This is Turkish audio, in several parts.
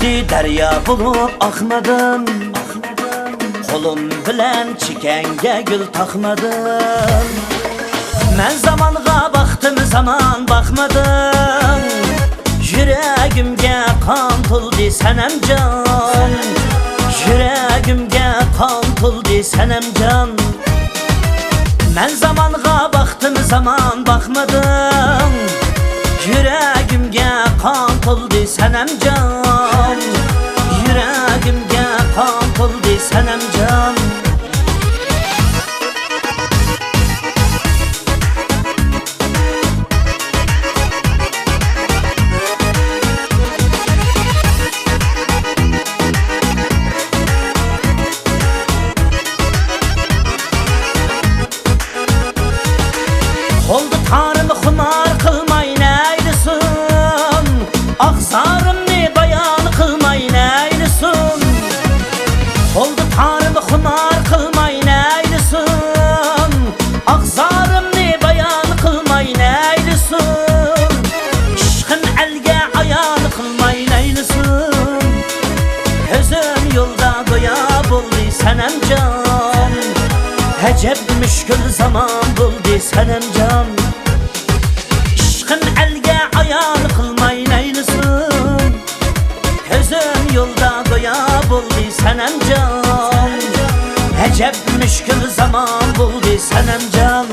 düştü derya bulup akmadım. Kolum bilen çikenge gül takmadım. Men zamanğa baktım zaman bakmadım. Yüreğimge kan tuldu senem can. Yüreğimge kan tuldu senem can. Men zamanğa baktım zaman bakmadım. Yüreğimge kan tuldu senem can. Yüreğimge kan tuldu senem can. Oldu tanrımı xumar kılmay neylisin. Akzarımni bayan kılmay neylisin. Oldu tanrımı xumar kılmay neylisin. Akzarımni bayan kılmay neylisin. İşkın elge ayan kılmay neylisin. Özüm yolda doya buldu senem can. Hecep müşkül zaman buldu senem can. İşkın elge ayan kılmay neylisin. Gözüm yolda doya buldu senem can. Hecep müşkül zaman buldu senem can.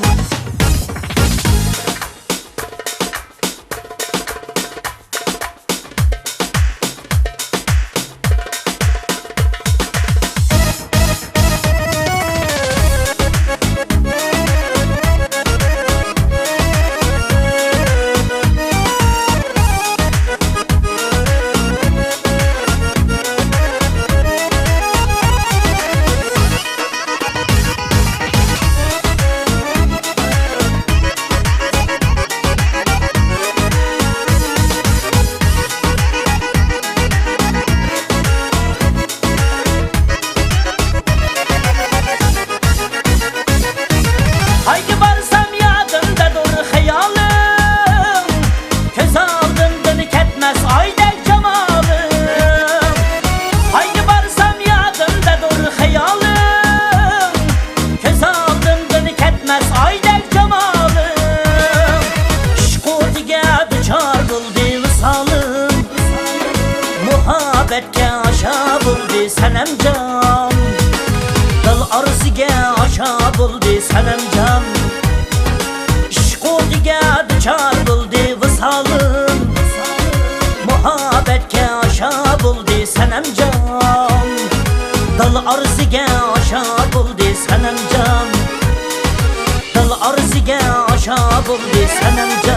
Haydi varsam yadımda dur hayalım. Köz aldımdan ketmez aydek cemalım. Haydi varsam yadımda dur hayalım. Köz aldımdan ketmez aydek cemalım. Şkudiga düçar buldu visalım. Muhabbetke aşa buldu senem can. Dil arziga aşa buldu senem can. İşkudiga düçar buldu visalım. Muhabbetke aşa buldu senem can. Dil arziga aşa buldu senem can. Dil arziga aşa buldu senem can.